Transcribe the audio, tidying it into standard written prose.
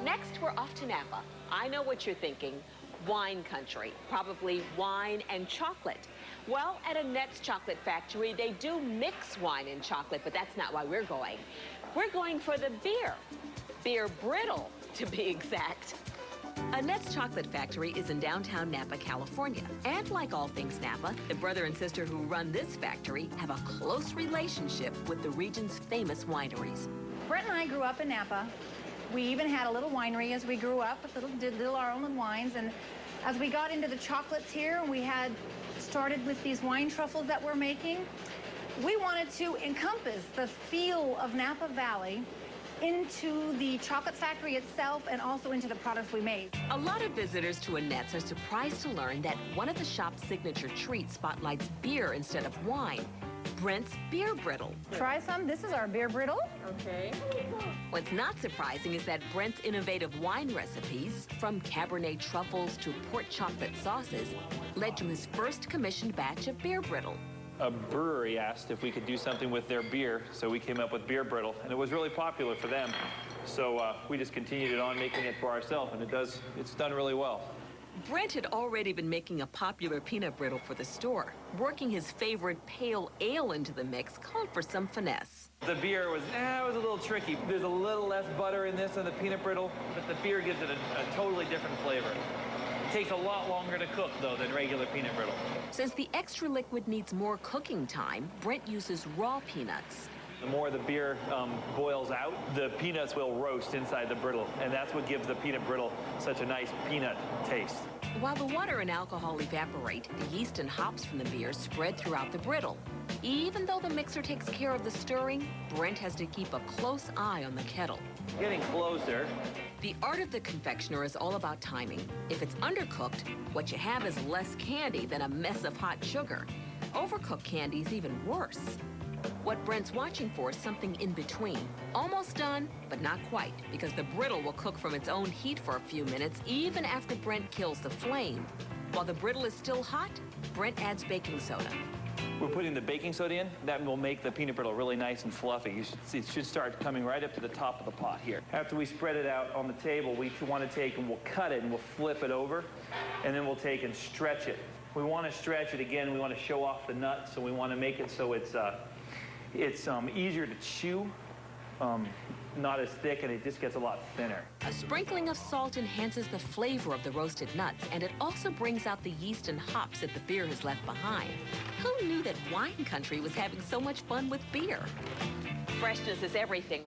Next, we're off to Napa. I know what you're thinking. Wine country, probably wine and chocolate. Well, at Annette's chocolate factory, they do mix wine and chocolate, but that's not why we're going. We're going for the beer. Beer brittle, to be exact. Annette's Chocolate Factory is in downtown Napa, California. And like all things Napa, the brother and sister who run this factory have a close relationship with the region's famous wineries. Brent and I grew up in Napa. We even had a little winery as we grew up, did our own wines. And as we got into the chocolates here, we had started with these wine truffles that we're making. We wanted to encompass the feel of Napa Valley into the chocolate factory itself and also into the products we made. A lot of visitors to Annette's are surprised to learn that one of the shop's signature treats spotlights beer instead of wine. Brent's Beer Brittle. Try some. This is our beer brittle. Okay. What's not surprising is that Brent's innovative wine recipes, from Cabernet truffles to port chocolate sauces, led to his first commissioned batch of beer brittle. A brewery asked if we could do something with their beer, so we came up with beer brittle, and it was really popular for them. So we just continued it on, making it for ourselves, and it's done really well. Brent had already been making a popular peanut brittle for the store. Working his favorite pale ale into the mix called for some finesse. The beer was a little tricky. There's a little less butter in this than the peanut brittle, but the beer gives it a totally different flavor. It takes a lot longer to cook, though, than regular peanut brittle. Since the extra liquid needs more cooking time, Brent uses raw peanuts. The more the beer boils out, the peanuts will roast inside the brittle, and that's what gives the peanut brittle such a nice peanut taste. While the water and alcohol evaporate, the yeast and hops from the beer spread throughout the brittle. Even though the mixer takes care of the stirring, Brent has to keep a close eye on the kettle. Getting closer. The art of the confectioner is all about timing. If it's undercooked, what you have is less candy than a mess of hot sugar. Overcooked candy is even worse. What Brent's watching for is something in between. Almost done, but not quite, because the brittle will cook from its own heat for a few minutes, even after Brent kills the flame. While the brittle is still hot, Brent adds baking soda. We're putting the baking soda in. That will make the peanut brittle really nice and fluffy. You should see it should start coming right up to the top of the pot here. After we spread it out on the table, we want to take and we'll cut it and we'll flip it over, and then we'll take and stretch it. We want to stretch it again. We want to show off the nuts, so we want to make it so it's easier to chew, not as thick, and it just gets a lot thinner. A sprinkling of salt enhances the flavor of the roasted nuts, and it also brings out the yeast and hops that the beer has left behind. Who knew that wine country was having so much fun with beer? Freshness is everything.